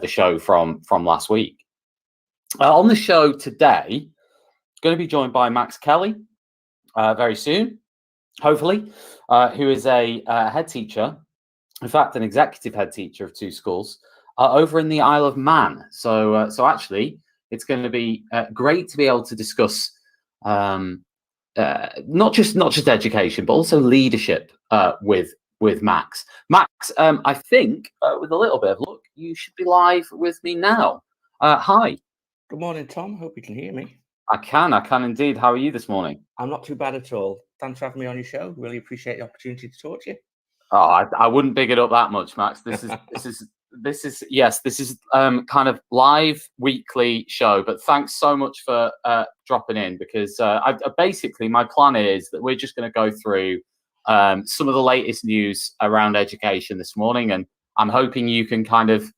the show from last week. On the show today, going to be joined by Max Kelly very soon, hopefully, who is a head teacher, in fact, an executive head teacher of 2 schools over in the Isle of Man. So actually, it's going to be great to be able to discuss not just education, but also leadership with Max. Max, I think with a little bit of luck, you should be live with me now. Hi. Good morning, Tom. Hope you can hear me. I can indeed. How are you this morning? I'm not too bad at all. Thanks for having me on your show. Really appreciate the opportunity to talk to you. Oh, I wouldn't big it up that much, Max. This is kind of live weekly show, but thanks so much for dropping in, because basically my plan is that we're just going to go through some of the latest news around education this morning, and I'm hoping you can kind of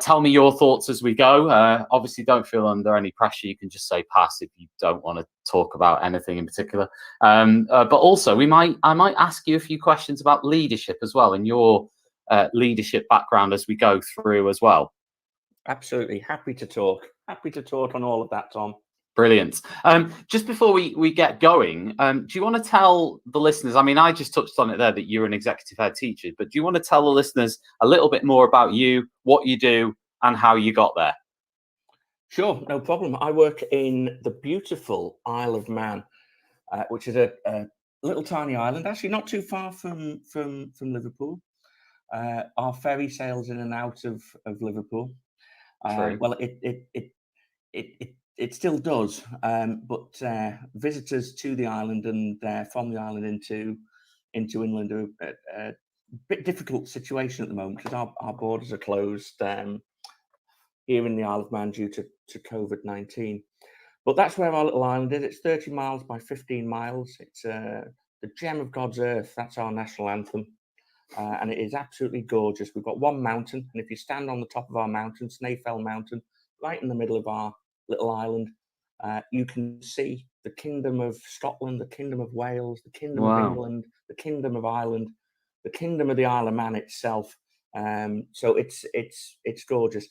tell me your thoughts as we go. Obviously, don't feel under any pressure. You can just say pass if you don't want to talk about anything in particular. But also, I might ask you a few questions about leadership as well, and your leadership background as we go through as well. Absolutely. Happy to talk on all of that, Tom. Brilliant. Just before we get going, do you want to tell the listeners, I mean, I just touched on it there that you're an executive head teacher, but do you want to tell the listeners a little bit more about you, what you do, and how you got there? Sure, no problem. I work in the beautiful Isle of Man, which is a little tiny island, actually not too far from Liverpool. Our ferry sails in and out of Liverpool. Well, it still does, but visitors to the island and from the island into England are a bit difficult situation at the moment, because our borders are closed here in the Isle of Man due to COVID-19. But that's where our little island is. It's 30 miles by 15 miles. It's the gem of God's earth. That's our national anthem. And it is absolutely gorgeous. We've got one mountain, and if you stand on the top of our mountain, Snaefell Mountain, right in the middle of our little island, you can see the Kingdom of Scotland, the Kingdom of Wales, the Kingdom of England, the Kingdom of Ireland, the Kingdom of the Isle of Man itself. So it's gorgeous.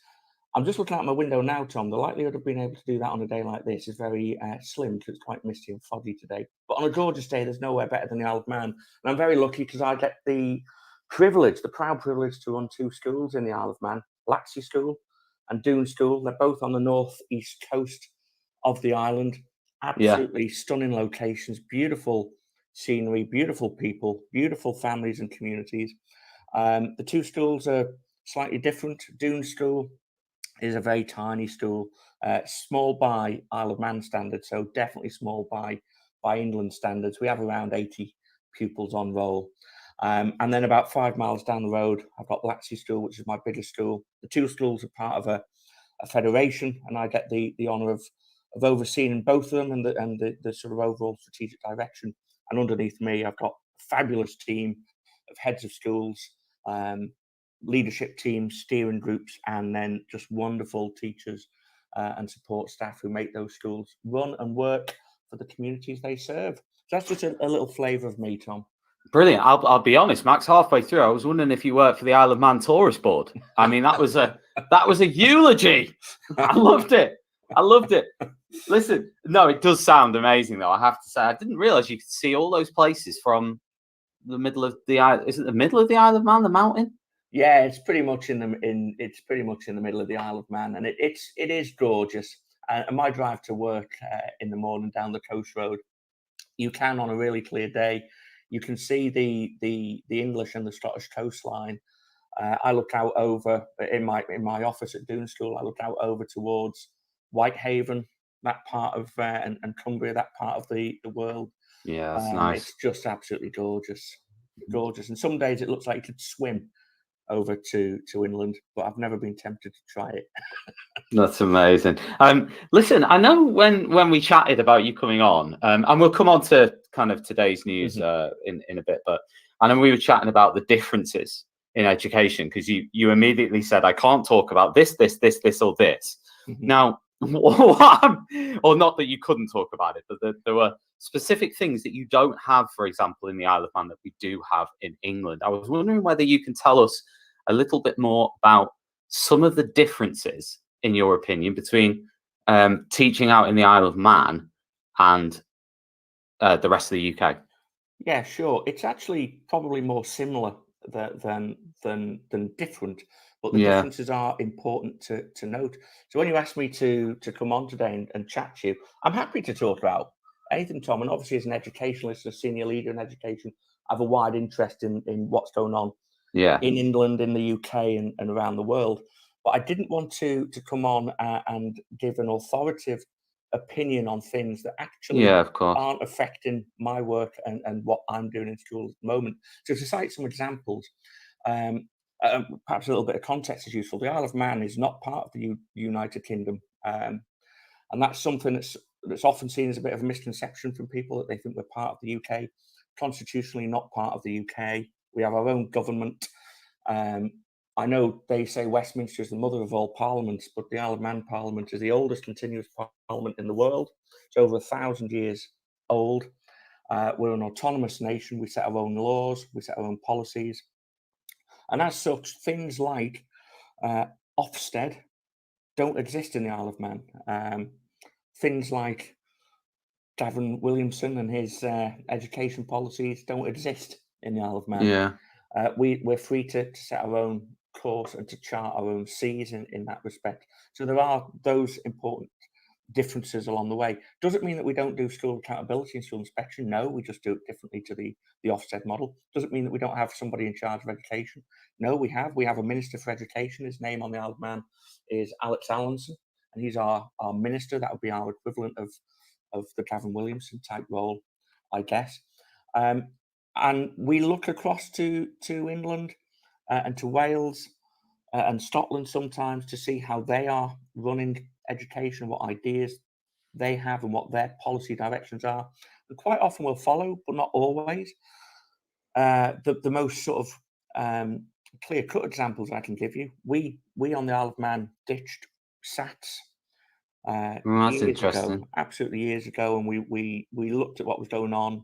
I'm just looking out my window now, Tom. The likelihood of being able to do that on a day like this is very slim, because it's quite misty and foggy today. But on a gorgeous day, there's nowhere better than the Isle of Man. And I'm very lucky, because I get the proud privilege to run 2 schools in the Isle of Man, Laxey School and Doon School. They're both on the northeast coast of the island. Absolutely stunning locations, beautiful scenery, beautiful people, beautiful families and communities. The 2 schools are slightly different. Doon School is a very tiny school, small by Isle of Man standards, so definitely small by England standards. We have around 80 pupils on roll. And then about 5 miles down the road, I've got Laxey School, which is my biggest school. The 2 schools are part of a federation, and I get the honour of overseeing both of them and the sort of overall strategic direction. And underneath me, I've got a fabulous team of heads of schools, leadership teams, steering groups, and then just wonderful teachers and support staff who make those schools run and work for the communities they serve. So that's just a little flavour of me, Tom. Brilliant. I'll be honest, Max. Halfway through, I was wondering if you worked for the Isle of Man Tourist Board. I mean, that was a eulogy. I loved it. Listen, no, it does sound amazing, though. I have to say, I didn't realise you could see all those places from the middle of the isle. Is it the middle of the Isle of Man, the mountain? Yeah, it's pretty much in the middle of the Isle of Man, and it is gorgeous. And my drive to work in the morning down the coast road, you can, on a really clear day, you can see the English and the Scottish coastline. I look out over in my office at Doon School. I look out over towards Whitehaven, that part of and Cumbria, that part of the world. Yeah, that's nice. It's just absolutely gorgeous. And some days it looks like you could swim over to England, but I've never been tempted to try it. That's amazing. Listen, I know when we chatted about you coming on, and we'll come on to kind of today's news in a bit, but I know we were chatting about the differences in education, because you immediately said, I can't talk about this, or this. Now, or not that you couldn't talk about it, but there were specific things that you don't have, for example, in the Isle of Man that we do have in England. I was wondering whether you can tell us a little bit more about some of the differences, in your opinion, between teaching out in the Isle of Man and the rest of the UK? Yeah, sure. It's actually probably more similar than different, but the Yeah, differences are important to note. So when you asked me to come on today and chat to you, I'm happy to talk about anything, Tom. And obviously, as an educationalist, a senior leader in education, I have a wide interest in what's going on yeah, in England, in the UK, and around the world. But I didn't want to come on and give an authoritative opinion on things that actually yeah, of course. aren't affecting my work and what I'm doing in schools at the moment. So to cite some examples, um, perhaps a little bit of context is useful. The Isle of Man is not part of the United Kingdom, and that's something that's often seen as a bit of a misconception from people, that they think we're part of the UK. Constitutionally, not part of the UK. We have our own government. I know they say Westminster is the mother of all parliaments, but the Isle of Man Parliament is the oldest continuous parliament in the world. It's over 1,000 years old. We're an autonomous nation. We set our own laws. We set our own policies. And as such, things like Ofsted don't exist in the Isle of Man. Things like Gavin Williamson and his education policies don't exist in the Isle of Man. Yeah, We're free to set our own course and to chart our own seas in that respect. So there are those important differences along the way. Does it mean that we don't do school accountability and school inspection? No, we just do it differently to the Ofsted model. Does it mean that we don't have somebody in charge of education? No, we have. We have a Minister for Education. His name on the Isle of Man is Alex Allinson, and he's our minister. That would be our equivalent of the Gavin Williamson type role, I guess. And we look across to England and to Wales and Scotland sometimes to see how they are running education, what ideas they have and what their policy directions are. And quite often we'll follow, but not always. The most sort of clear-cut examples I can give you, we on the Isle of Man ditched SATs that's years ago, interesting. absolutely years ago, and we looked at what was going on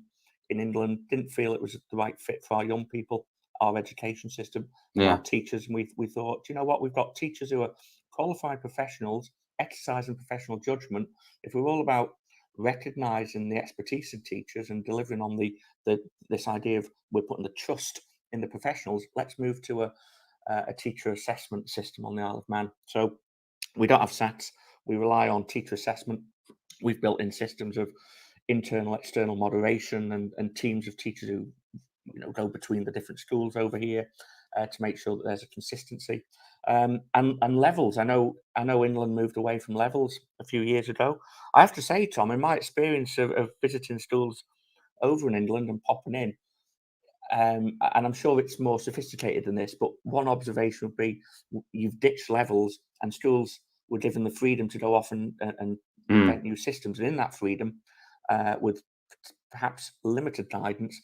in England, didn't feel it was the right fit for our young people, our education system, and Yeah, our teachers. And we thought, you know what, we've got teachers who are qualified professionals, exercising professional judgment. If we're all about recognising the expertise of teachers and delivering on this idea of we're putting the trust in the professionals, let's move to a teacher assessment system on the Isle of Man. So we don't have SATs. We rely on teacher assessment. We've built in systems of internal, external moderation and teams of teachers who go between the different schools over here to make sure that there's a consistency. And levels. I know England moved away from levels a few years ago. I have to say, Tom, in my experience of visiting schools over in England and popping in, and I'm sure it's more sophisticated than this, but one observation would be you've ditched levels and schools were given the freedom to go off and invent new systems. And in that freedom, with perhaps limited guidance,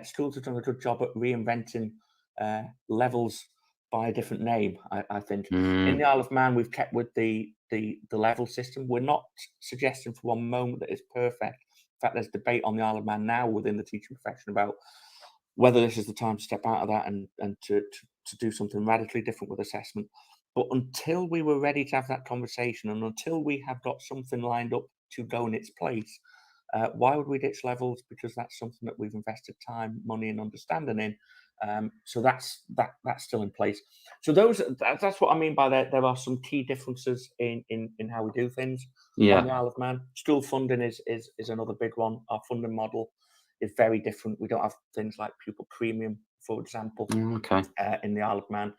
schools have done a good job at reinventing levels by a different name, I think. In the Isle of Man, we've kept with the level system. We're not suggesting for one moment that it's perfect. In fact, there's debate on the Isle of Man now within the teaching profession about whether this is the time to step out of that and to do something radically different with assessment. But until we were ready to have that conversation and until we have got something lined up to go in its place, why would we ditch levels? Because that's something that we've invested time, money, and understanding in. So that's still in place. So that's what I mean by that. There are some key differences in how we do things on the Isle of Man. School funding is another big one. Our funding model is very different. We don't have things like pupil premium, for example, Okay. in the Isle of Man.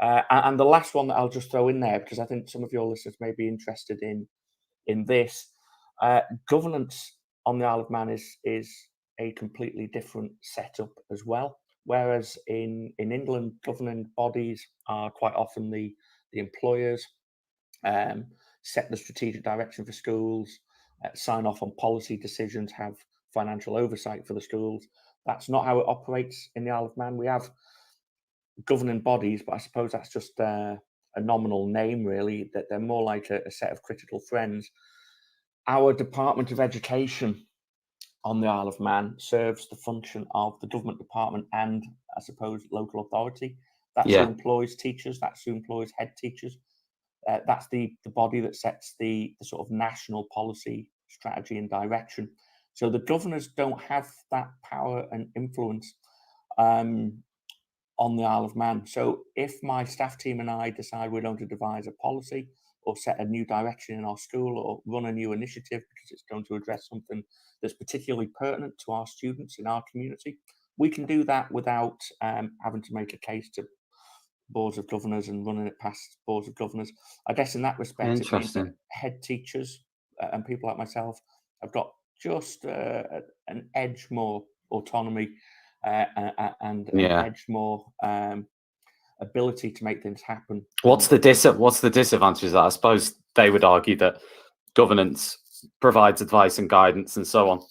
And the last one that I'll just throw in there, because I think some of your listeners may be interested in this, governance on the Isle of Man is a completely different setup as well. Whereas in England, governing bodies are quite often the employers, set the strategic direction for schools, sign off on policy decisions, have financial oversight for the schools. That's not how it operates in the Isle of Man. We have governing bodies, but I suppose that's just a nominal name, really, that they're more like a set of critical friends. Our Department of Education on the Isle of Man serves the function of the government department and, I suppose, local authority. That's who employs teachers. That's who employs head teachers. That's the body that sets the sort of national policy, strategy, and direction. So the governors don't have that power and influence on the Isle of Man. So if my staff team and I decide we're going to devise a policy or set a new direction in our school or run a new initiative because it's going to address something that's particularly pertinent to our students in our community, we can do that without having to make a case to boards of governors and running it past boards of governors. I guess in that respect, it means that head teachers and people like myself have got just an edge more autonomy and an edge more ability to make things happen. What's the disadvantage of that? I suppose they would argue that governance provides advice and guidance and so on.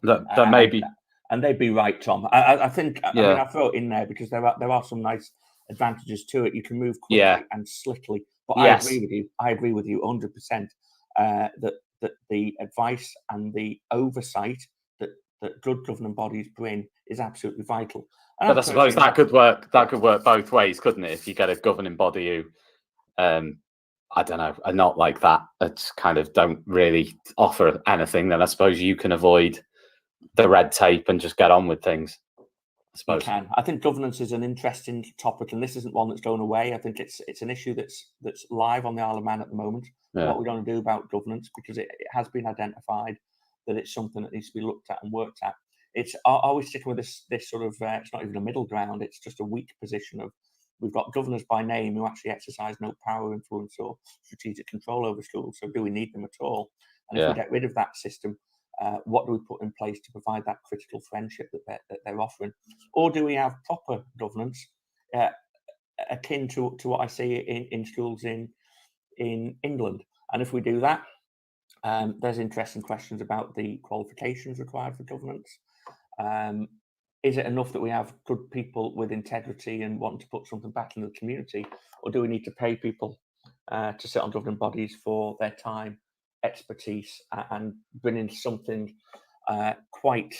that maybe, and they'd be right, Tom. I think. I mean, I throw it in there because there are some nice advantages to it. You can move quickly and slickly. But I agree with you. I agree with you 100% that the advice and the oversight that good governing bodies bring is absolutely vital. And but I suppose that could work. That could work both ways, couldn't it? If you get a governing body who, I don't know, are not like that, that kind of don't really offer anything, then I suppose you can avoid the red tape and just get on with things. I suppose. You can. I think governance is an interesting topic, and this isn't one that's going away. I think it's an issue that's live on the Isle of Man at the moment. What we're going to do about governance, because it has been identified that it's something that needs to be looked at and worked at. Are we sticking with this sort of? It's not even a middle ground. It's just a weak position of we've got governors by name who actually exercise no power, influence, or strategic control over schools. So do we need them at all? And if we get rid of that system, what do we put in place to provide that critical friendship that they're offering? Or do we have proper governance akin to what I see in schools in England? And if we do that, there's interesting questions about the qualifications required for governance. Is it enough that we have good people with integrity and wanting to put something back into the community, or do we need to pay people to sit on governing bodies for their time, expertise, and bringing something quite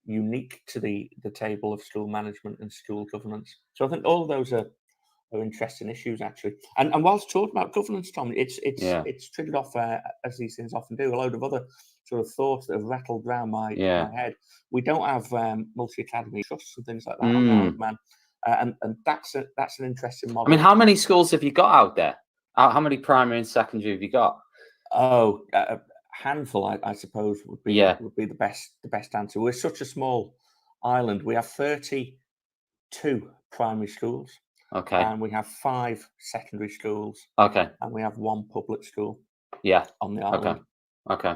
unique to the table of school management and school governance? So I think all of those are interesting issues, actually. And whilst talking about governance, Tom, it's triggered off, as these things often do, a load of other sort of thoughts that have rattled around my head. We don't have multi-academy trusts and things like that on the Isle of Man, and that's an interesting model. I mean, how many schools have you got out there? How many primary and secondary have you got? Oh, a handful, I suppose, would be the best answer. We're such a small island. We have 32 primary schools. Okay. And we have 5 secondary schools. Okay. And we have 1 public school. On the island. Okay.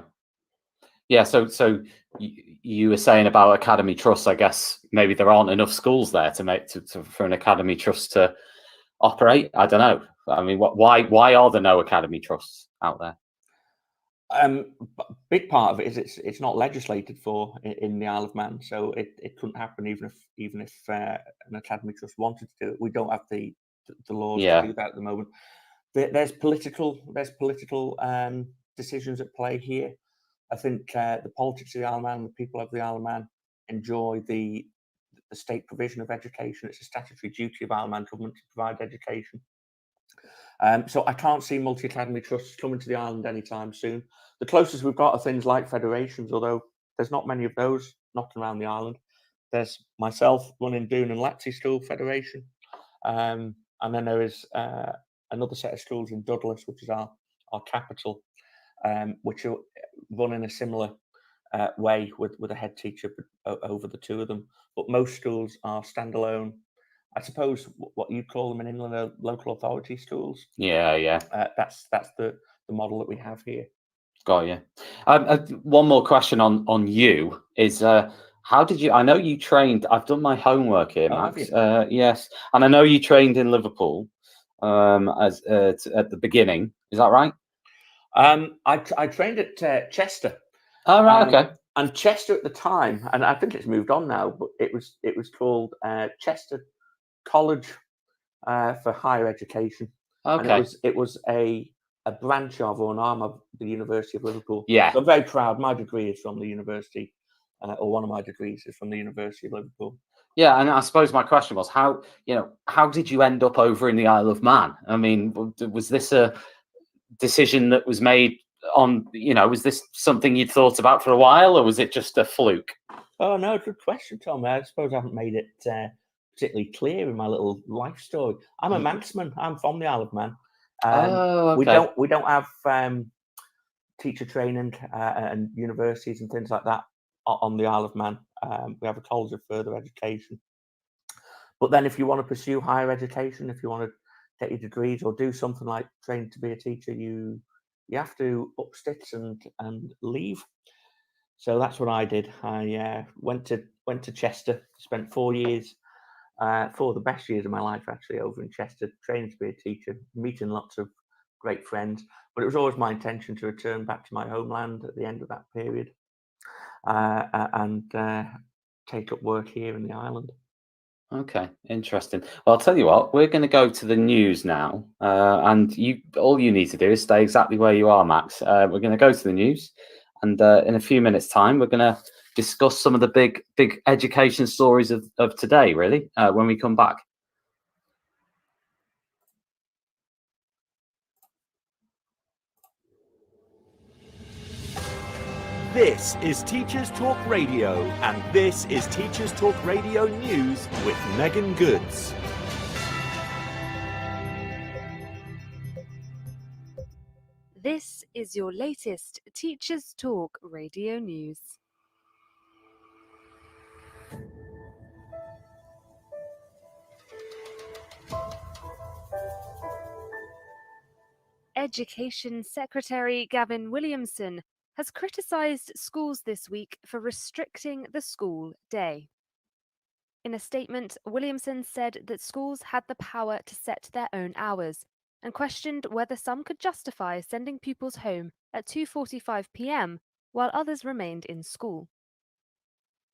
Yeah. So you were saying about academy trusts. I guess maybe there aren't enough schools there for an academy trust to operate. I don't know. I mean, why are there no academy trusts out there? Big part of it is it's not legislated for in the Isle of Man, so it couldn't happen even if an academy trust wanted to do it. We don't have the laws to do that at the moment. There's political decisions at play here. I think the politics of the Isle of Man, the people of the Isle of Man, enjoy the state provision of education. It's a statutory duty of Isle of Man government to provide education. So I can't see multi-academy trusts coming to the island anytime soon. The closest we've got are things like federations, although there's not many of those knocking around the island. There's myself running Doon and Latsey School Federation, and then there is another set of schools in Douglas, which is our capital, which are run in a similar way with a head teacher over the 2 of them. But most schools are standalone. I suppose what you call them in England are local authority schools. That's the model that we have here. Got you. One more question on you is how did you? I know you trained. I've done my homework here, Max. Yes, and I know you trained in Liverpool as at the beginning. Is that right? I trained at Chester. Oh, right. Okay. And Chester at the time, and I think it's moved on now, but it was called Chester College for Higher Education. Okay. And it was a branch of or an arm of the University of Liverpool. Yeah. So I'm very proud. My degree is from the university, or one of my degrees is from the University of Liverpool. Yeah, and I suppose my question was how did you end up over in the Isle of Man? I mean, was this a decision that was made on, was this something you'd thought about for a while, or was it just a fluke? Oh no, good question, Tom. I suppose I haven't made it particularly clear in my little life story. I'm a Manxman. I'm from the Isle of Man. Oh, okay. We don't have teacher training and universities and things like that on the Isle of Man. We have a college of further education. But then if you want to pursue higher education, if you want to get your degrees or do something like train to be a teacher, you have to up sticks and leave. So that's what I did. I went to Chester, spent 4 years, 4 of the best years of my life actually over in Chester, training to be a teacher, meeting lots of great friends. But it was always my intention to return back to my homeland at the end of that period and take up work here in the island. Okay, interesting. Well, I'll tell you what, we're going to go to the news now, and all you need to do is stay exactly where you are, Max. We're going to go to the news, and in a few minutes' time, we're going to discuss some of the big education stories of today, really, when we come back. This is Teachers Talk Radio, and this is Teachers Talk Radio News with Megan Goods. This is your latest Teachers Talk Radio News. Education Secretary Gavin Williamson has criticised schools this week for restricting the school day. In a statement, Williamson said that schools had the power to set their own hours and questioned whether some could justify sending pupils home at 2:45 p.m. while others remained in school.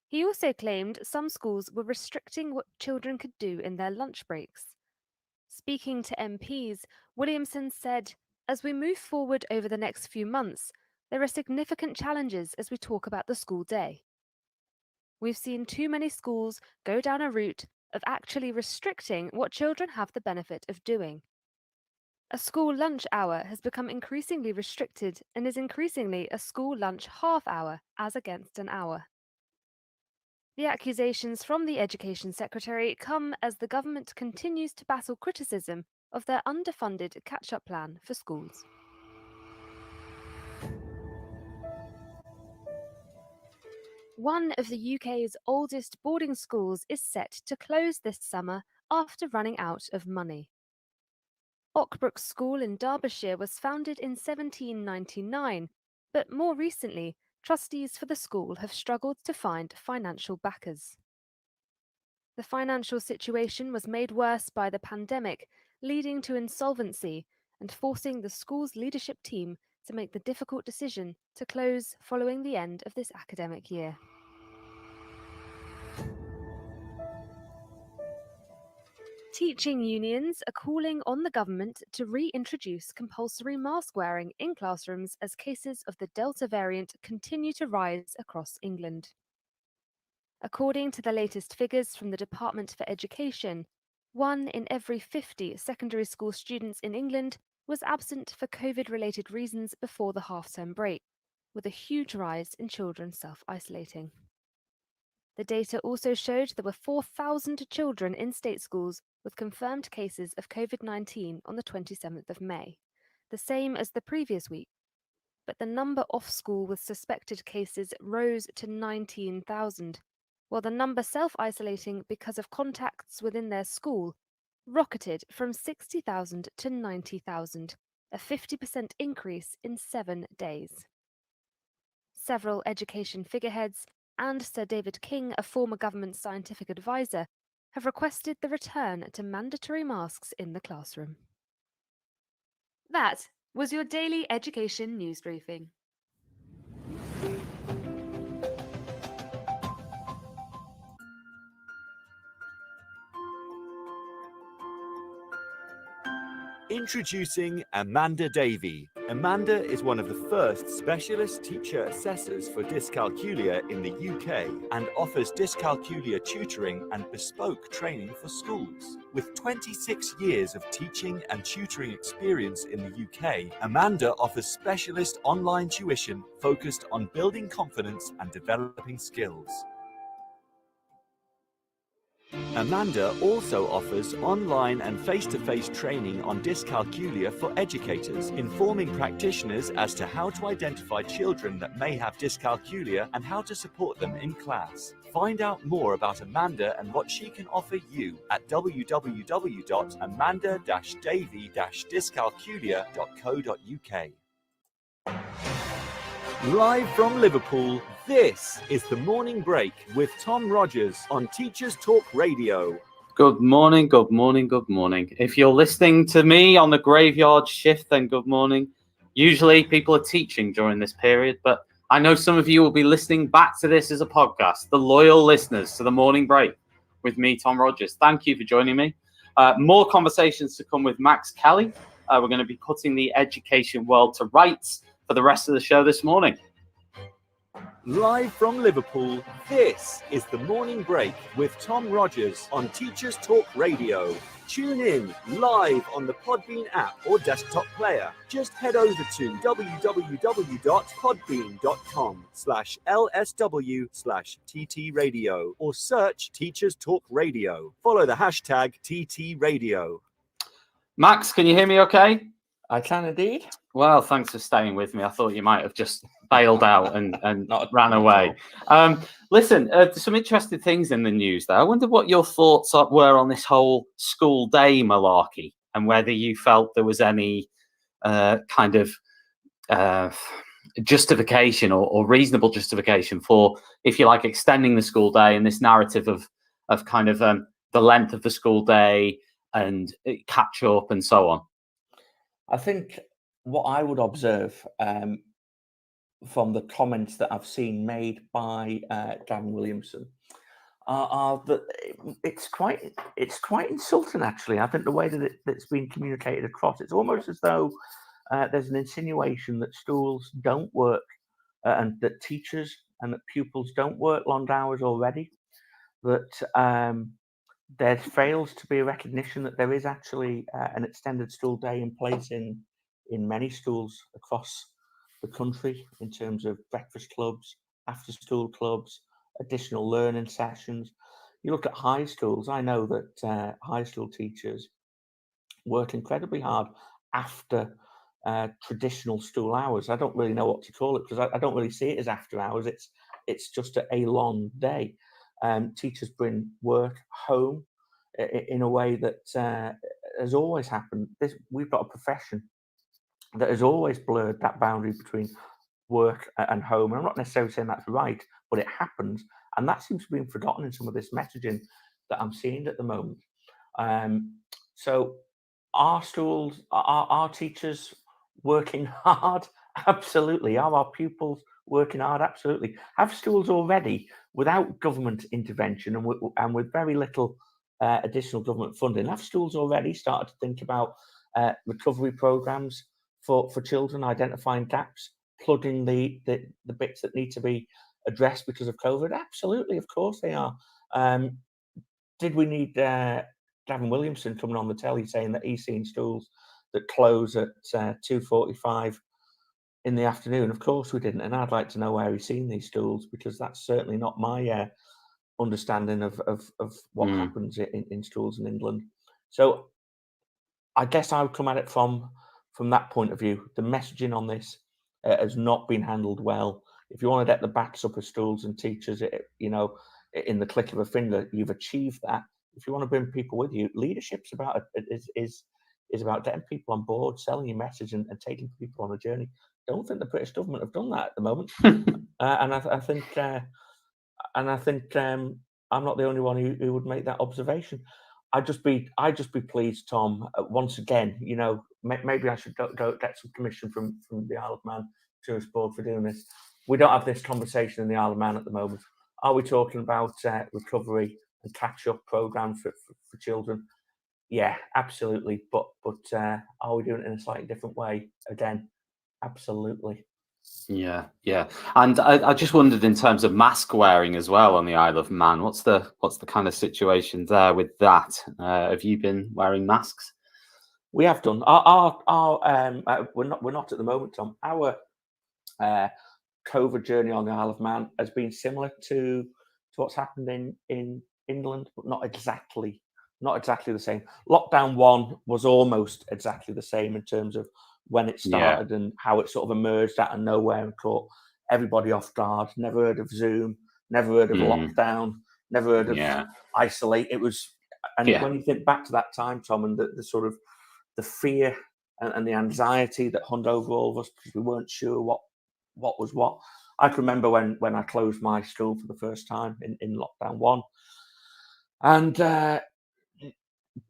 He also claimed some schools were restricting what children could do in their lunch breaks. Speaking to MPs, Williamson said, "As we move forward over the next few months, there are significant challenges as we talk about the school day. We've seen too many schools go down a route of actually restricting what children have the benefit of doing. A school lunch hour has become increasingly restricted and is increasingly a school lunch half hour as against an hour." The accusations from the Education Secretary come as the government continues to battle criticism of their underfunded catch-up plan for schools. One of the UK's oldest boarding schools is set to close this summer after running out of money. Ockbrook School in Derbyshire was founded in 1799, but more recently, trustees for the school have struggled to find financial backers. The financial situation was made worse by the pandemic, leading to insolvency and forcing the school's leadership team to make the difficult decision to close following the end of this academic year. Teaching unions are calling on the government to reintroduce compulsory mask wearing in classrooms as cases of the Delta variant continue to rise across England. According to the latest figures from the Department for Education, 1 in every 50 secondary school students in England was absent for COVID-related reasons before the half-term break, with a huge rise in children self-isolating. The data also showed there were 4,000 children in state schools with confirmed cases of COVID-19 on the 27th of May, the same as the previous week. But the number off school with suspected cases rose to 19,000, while the number self-isolating because of contacts within their school rocketed from 60,000 to 90,000, a 50% increase in 7 days. Several education figureheads and Sir David King, a former government scientific advisor, have requested the return to mandatory masks in the classroom. That was your daily education news briefing. Introducing Amanda Davey, Amanda is one of the first specialist teacher assessors for dyscalculia in the UK and offers dyscalculia tutoring and bespoke training for schools. With 26 years of teaching and tutoring experience in the UK, Amanda offers specialist online tuition focused on building confidence and developing skills. Amanda also offers online and face-to-face training on dyscalculia for educators, informing practitioners as to how to identify children that may have dyscalculia and how to support them in class. Find out more about Amanda and what she can offer you at www.amanda-davy-dyscalculia.co.uk. Live from Liverpool, this is the Morning Break with Tom Rogers on Teachers Talk Radio. Good morning, good morning, good morning. If you're listening to me on the graveyard shift, then good morning. Usually people are teaching during this period, but I know some of you will be listening back to this as a podcast, the loyal listeners to the Morning Break with me, Tom Rogers. Thank you for joining me. More conversations to come with Max Kelly. We're going to be putting the education world to rights for the rest of the show this morning. Live from Liverpool, this is the Morning Break with Tom Rogers on Teachers Talk Radio. Tune in live on the Podbean app or desktop player. Just head over to www.podbean.com/LSW/TT Radio or search Teachers Talk Radio. Follow the hashtag TT Radio. Max, can you hear me okay? I can indeed. Well, thanks for staying with me. I thought you might have just bailed out and ran away. Listen, some interesting things in the news there. I wonder what your thoughts were on this whole school day malarkey and whether you felt there was any kind of justification or reasonable justification for, if you like, extending the school day and this narrative of kind of the length of the school day and catch up and so on. I think what I would observe from the comments that I've seen made by Gavin Williamson are that it's quite insulting, actually. I think the way that it's been communicated across, it's almost as though there's an insinuation that schools don't work and that teachers and that pupils don't work long hours already, that there fails to be a recognition that there is actually an extended school day in place in many schools across the country in terms of breakfast clubs, after school clubs, additional learning sessions. You look at high schools, I know that high school teachers work incredibly hard after traditional school hours. I don't really know what to call it because I don't really see it as after hours. It's just a long day. Teachers bring work home in a way that has always happened. We've got a profession that has always blurred that boundary between work and home. And I'm not necessarily saying that's right, but it happens. And that seems to be forgotten in some of this messaging that I'm seeing at the moment. So are schools, are teachers working hard? Absolutely. Are our pupils working hard? Absolutely. Have schools already, without government intervention and with very little additional government funding, have schools already started to think about recovery programs for children, identifying gaps, plugging the bits that need to be addressed because of COVID? Absolutely, of course they are. Did we need Gavin Williamson coming on the telly saying that he's seen schools that close at 2:45 in the afternoon? Of course we didn't, and I'd like to know where he's seen these schools, because that's certainly not my understanding of what happens in schools in England. So I guess I would come at it from that point of view. The messaging on this has not been handled well. If you want to get the backs up of schools and teachers, in the click of a finger, you've achieved that. If you want to bring people with you, leadership's about is about getting people on board, selling your message, and taking people on a journey. Don't think the British government have done that at the moment. And I think I'm not the only one who would make that observation. I'd just be pleased, Tom. Once again, maybe I should go get some permission from the Isle of Man Tourist Board for doing this. We don't have this conversation in the Isle of Man at the moment. Are we talking about recovery and catch-up programs for children? Yeah, absolutely. But are we doing it in a slightly different way? Again, Absolutely. Yeah, yeah. And I just wondered in terms of mask wearing as well on the Isle of Man. What's the kind of situation there with that? Have you been wearing masks? We have done. We're not at the moment, Tom. Our COVID journey on the Isle of Man has been similar to what's happened in England, but not exactly the same. Lockdown 1 was almost exactly the same in terms of when it started and how it sort of emerged out of nowhere and caught everybody off guard. Never heard of Zoom, never heard of lockdown, never heard of isolate. It was, and when you think back to that time, Tom, and the sort of the fear and the anxiety that hung over all of us because we weren't sure what was what. I can remember when I closed my school for the first time in lockdown 1, and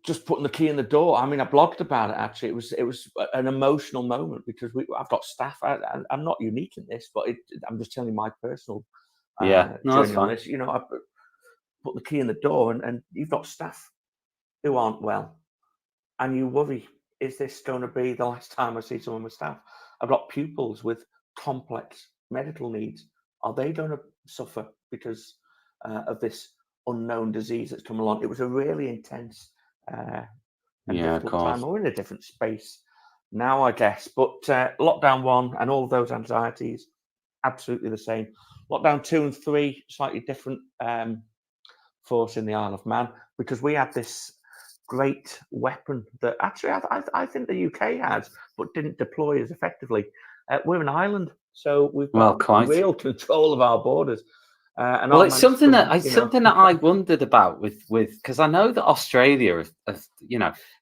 just putting the key in the door. I mean, I blogged about it. Actually, it was an emotional moment because I've got staff. I'm not unique in this, but I'm just telling you my personal journey on this. You know, I put the key in the door, and you've got staff who aren't well, and you worry: is this going to be the last time I see someone with staff? I've got pupils with complex medical needs. Are they going to suffer because of this unknown disease that's come along? It was a really intense and difficult time. We're in a different space now, I guess. But lockdown 1 and all of those anxieties, absolutely the same. Lockdown 2 and 3, slightly different for us in the Isle of Man, because we had this great weapon that actually I think the UK has, but didn't deploy as effectively. We're an island, so we've got real control of our borders. And it's something that I wondered about with because I know that Australia,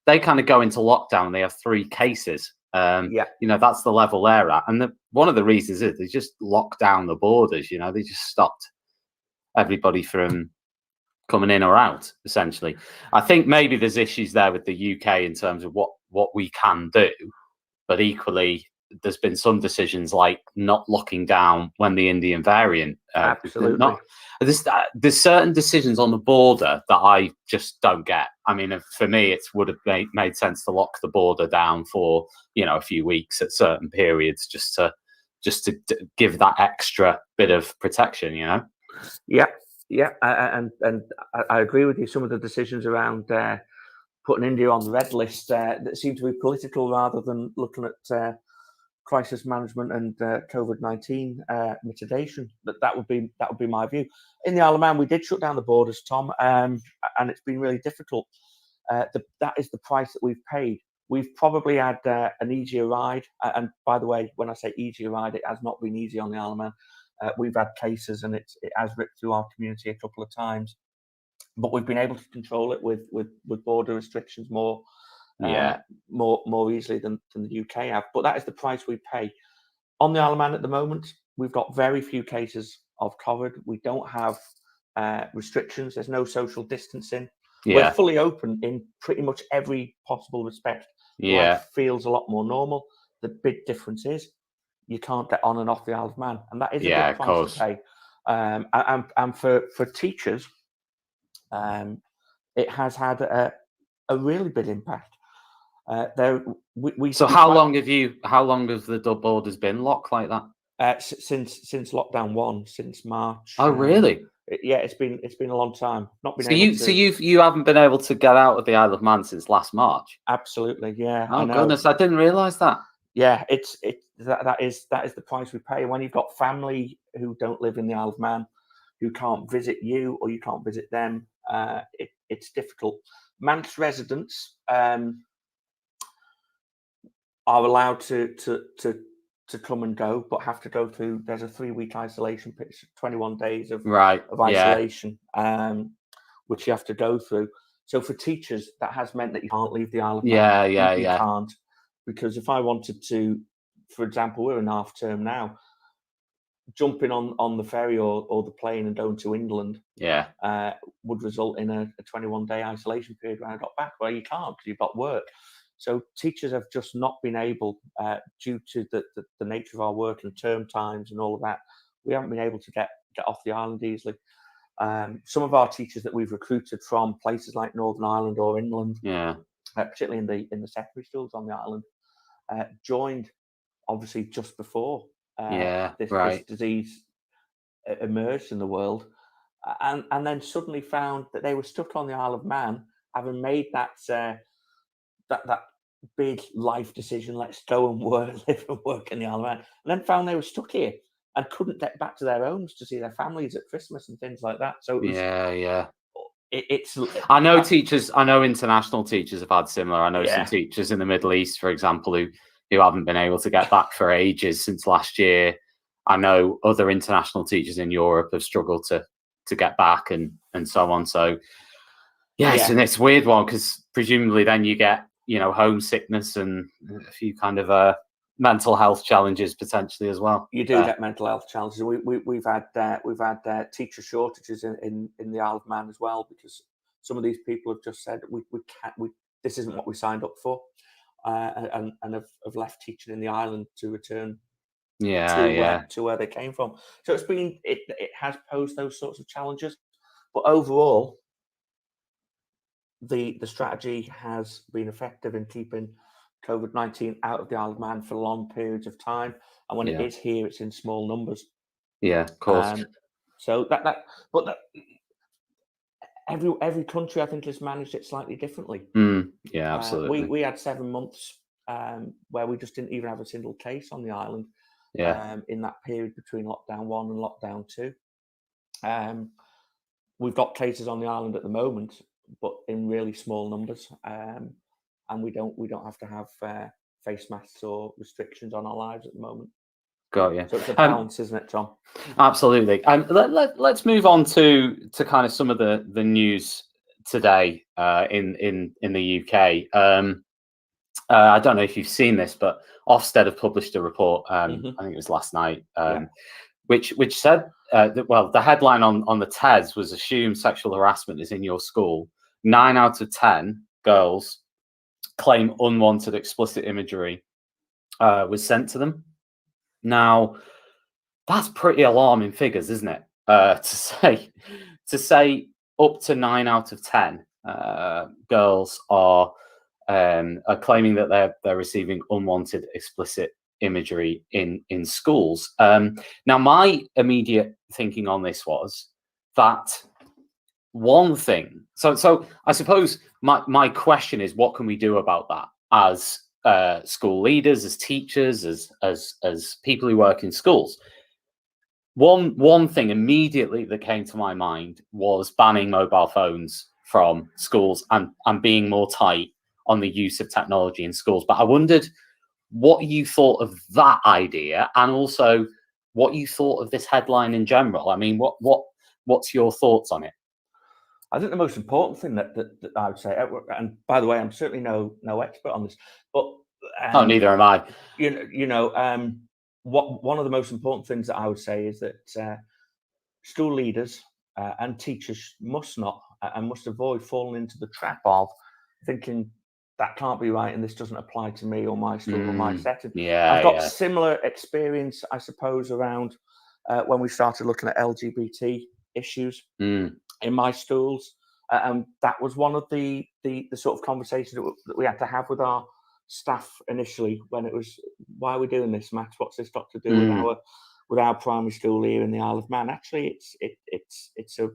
they kind of go into lockdown. They have 3 cases. That's the level they're at, and one of the reasons is they just locked down the borders. They just stopped everybody from coming in or out. Essentially, I think maybe there's issues there with the UK in terms of what we can do, but equally, there's been some decisions like not locking down when the Indian variant. Absolutely. There's certain decisions on the border that I just don't get. I mean, for me, it would have made sense to lock the border down for a few weeks at certain periods, just to give that extra bit of protection. Yeah, and I agree with you. Some of the decisions around putting India on the red list that seem to be political rather than looking at crisis management and COVID-19 mitigation. That would be my view. In the Isle of Man, we did shut down the borders, Tom, and it's been really difficult. That is the price that we've paid. We've probably had an easier ride. And by the way, when I say easier ride, it has not been easy on the Isle of Man. We've had cases, and it has ripped through our community a couple of times. But we've been able to control it with border restrictions more easily than the UK have. But that is the price we pay. On the Isle of Man at the moment, we've got very few cases of COVID. We don't have restrictions. There's no social distancing. We're fully open in pretty much every possible respect. Life feels a lot more normal. The big difference is you can't get on and off the Isle of Man, and that is a big price to pay. And for teachers, it has had a really big impact. So how long have the borders been locked like that? Since lockdown 1, since March. Oh, really? It's been a long time. You haven't been able to get out of the Isle of Man since last March? Absolutely, yeah. Oh goodness, I didn't realise that. Yeah, that is the price we pay. When you've got family who don't live in the Isle of Man, who can't visit you or you can't visit them, it's difficult. Manx residents are allowed to come and go, but have to go through. There's a 3-week isolation, 21 days of isolation, which you have to go through. So for teachers, that has meant that you can't leave the Isle of Man. You can't, because if I wanted to, for example, we're in half term now, jumping on the ferry or the plane and going to England would result in a 21-day isolation period when I got back. Well, you can't because you've got work. So teachers have just not been able, due to the nature of our work and term times and all of that, we haven't been able to get off the island easily. Some of our teachers that we've recruited from places like Northern Ireland or Inland, particularly in the secondary schools on the island, joined obviously just before right. this disease emerged in the world, and then suddenly found that they were stuck on the Isle of Man, having made that big life decision, let's go and live and work in the Isle of Man, and then found they were stuck here and couldn't get back to their homes to see their families at Christmas and things like that. So it was, it's. I know teachers. I know international teachers have had similar. I know some Yeah. teachers in the Middle East, for example, who haven't been able to get back for ages since last year. I know other international teachers in Europe have struggled to get back and so on. So it's a weird one, because presumably then you get, homesickness and a few kind of mental health challenges potentially as well. You do get mental health challenges. We've had teacher shortages in the Isle of Man as well, because some of these people have just said we can't. This isn't what we signed up for, and have left teaching in the island to return to where they came from. So it has posed those sorts of challenges, but overall, the strategy has been effective in keeping COVID-19 out of the Isle of Man for long periods of time, and when it is here, it's in small numbers. Yeah, of course. So every country, I think, has managed it slightly differently. Yeah, absolutely. We had 7 months where we just didn't even have a single case on the island. In that period between lockdown 1 and lockdown 2. We've got cases on the island at the moment, but in really small numbers, and we don't have to have face masks or restrictions on our lives at the moment. Got you. So it's a balance, isn't it, Tom? Absolutely. Let's move on to kind of some of the news today in the UK. I don't know if you've seen this, but Ofsted have published a report. I think it was last night, which said that, the headline on the TES was "Assume sexual harassment is in your school. 9 out of 10 girls claim unwanted explicit imagery was sent to them." Now, that's pretty alarming figures, isn't it? To say up to 9 out of 10 girls are claiming that they're receiving unwanted explicit imagery in schools. Now, my immediate thinking on this was that one thing. So I suppose my question is, what can we do about that as school leaders, as teachers, as people who work in schools? One thing immediately that came to my mind was banning mobile phones from schools and being more tight on the use of technology in schools. But I wondered what you thought of that idea, and also what you thought of this headline in general. I mean, what's your thoughts on it? I think the most important thing that I would say, and by the way, I'm certainly no expert on this, but neither am I. One of the most important things that I would say is that school leaders and teachers must not and must avoid falling into the trap of thinking that can't be right and this doesn't apply to me or my school or my setting. I've got similar experience, I suppose, around when we started looking at LGBT issues in my schools, and that was one of the sort of conversations that we had to have with our staff initially, when it was, why are we doing this, Matt? What's this got to do with our primary school here in the Isle of Man? Actually, it's a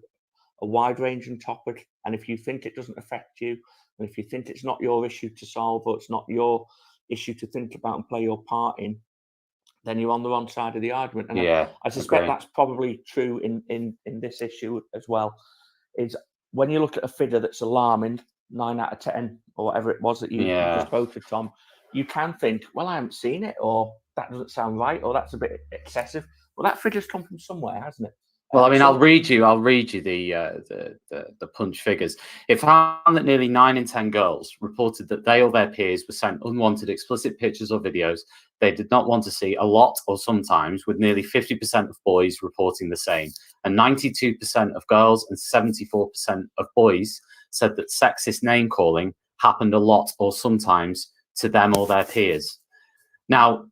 wide-ranging topic, and if you think it doesn't affect you, and if you think it's not your issue to solve, or it's not your issue to think about and play your part in, then you're on the wrong side of the argument. And I suspect that's probably true in this issue as well. Is when you look at a figure that's alarming, 9 out of 10, or whatever it was that you just quoted, Tom, you can think, well, I haven't seen it, or that doesn't sound right, or that's a bit excessive. Well, that figure's come from somewhere, hasn't it? Well, I mean, I'll read you the punch figures. It found that nearly 9 in 10 girls reported that they or their peers were sent unwanted explicit pictures or videos they did not want to see, a lot or sometimes, with nearly 50% of boys reporting the same. And 92% of girls and 74% of boys said that sexist name calling happened a lot or sometimes to them or their peers. Now,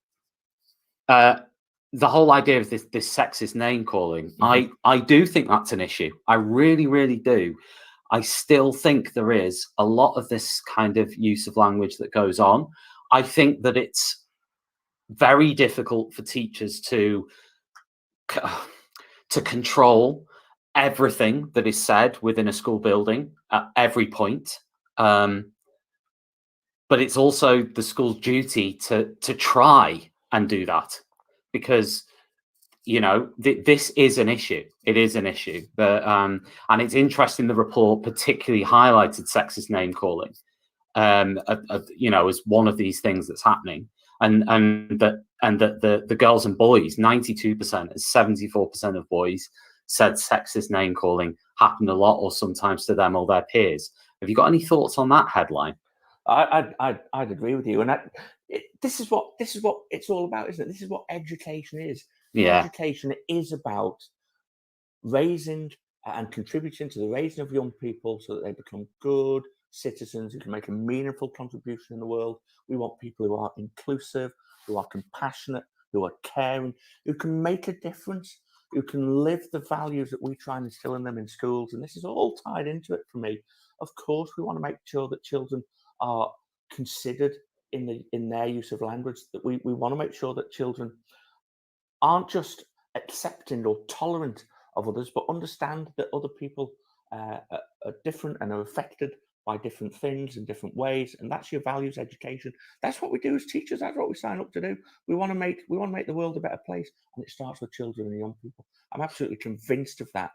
the whole idea of this sexist name calling, I do think that's an issue. I really, really do. I still think there is a lot of this kind of use of language that goes on. I think that very difficult for teachers to control everything that is said within a school building at every point. But it's also the school's duty to try and do that, because this is an issue. It is an issue. And it's interesting, the report particularly highlighted sexist name calling, as one of these things that's happening, and that the girls and boys, 92% and 74% of boys said sexist name calling happened a lot or sometimes to them or their peers. Have you got any thoughts on that headline? I'd agree with you, and this is what it's all about, isn't it? This is what education is. Yeah. Education is about raising and contributing to the raising of young people so that they become good citizens who can make a meaningful contribution in the world. We want people who are inclusive, who are compassionate, who are caring, who can make a difference, who can live the values that we try and instill in them in schools. And this is all tied into it for me. Of course, we want to make sure that children are considered in their use of language, that we want to make sure that children aren't just accepting or tolerant of others, but understand that other people are different and are affected by different things in different ways. And that's your values education. That's what we do as teachers. That's what we sign up to do. We want to make the world a better place, and it starts with children and young people. I'm absolutely convinced of that.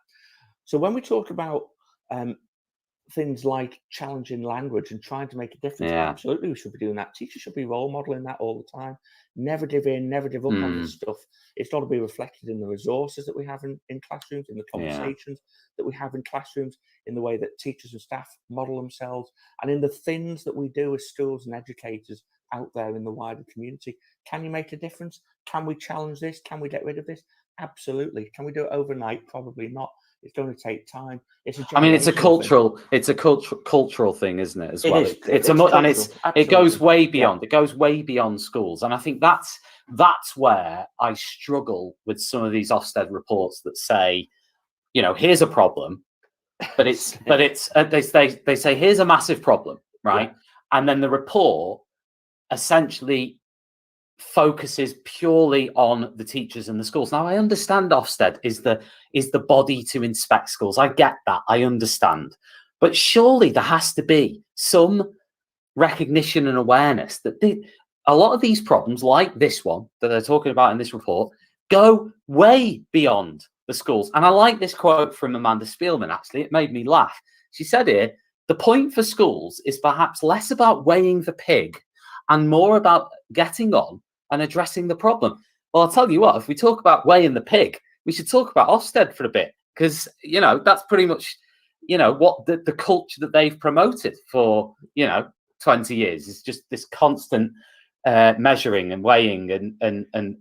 So when we talk about things like challenging language and trying to make a difference, absolutely we should be doing that. Teachers should be role modeling that all the time. Never give in, never give up on this stuff. It's got to be reflected in the resources that we have in classrooms, in the conversations that we have in classrooms, in the way that teachers and staff model themselves, and in the things that we do as schools and educators out there in the wider community. Can you make a difference? Can we challenge this? Can we get rid of this? Absolutely. Can we do it overnight? Probably not. It's going to take time. It's a cultural thing, isn't it? As well, it goes way beyond. It goes way beyond schools, and I think that's where I struggle with some of these Ofsted reports that say, here's a problem, but they say here's a massive problem, right? And then the report essentially focuses purely on the teachers and the schools. Now, I understand Ofsted is the body to inspect schools. I get that. I understand. But surely there has to be some recognition and awareness that a lot of these problems, like this one that they're talking about in this report, go way beyond the schools. And I like this quote from Amanda Spielman, actually. It made me laugh. She said here, the point for schools is perhaps less about weighing the pig and more about getting on and addressing the problem. Well, I'll tell you what, if we talk about weighing the pig, we should talk about Ofsted for a bit, because, that's pretty much, what the culture that they've promoted for, 20 years is just this constant measuring and weighing and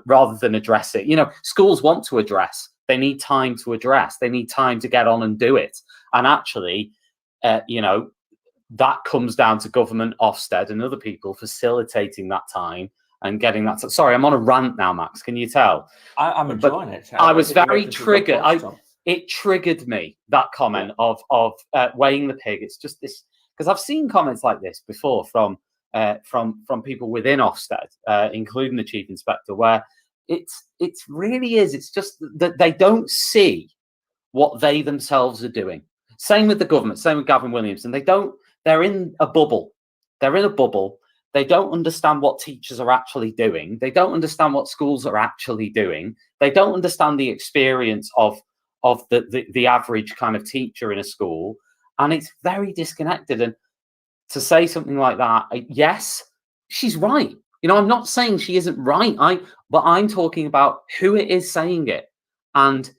rather than address it. Schools want to address. They need time to address. They need time to get on and do it. And actually, that comes down to government, Ofsted, and other people facilitating that time and getting that. Sorry, I'm on a rant now, Max. Can you tell? I'm enjoying it. I was very triggered. It triggered me, that comment of weighing the pig. It's just this, because I've seen comments like this before from people within Ofsted, including the chief inspector, where it really is. It's just that they don't see what they themselves are doing. Same with the government. Same with Gavin Williamson. They're in a bubble. They're in a bubble. They don't understand what teachers are actually doing. They don't understand what schools are actually doing. They don't understand the experience of the average kind of teacher in a school. And it's very disconnected. And to say something like that, yes, she's right. I'm not saying she isn't right. But I'm talking about who it is saying it. And,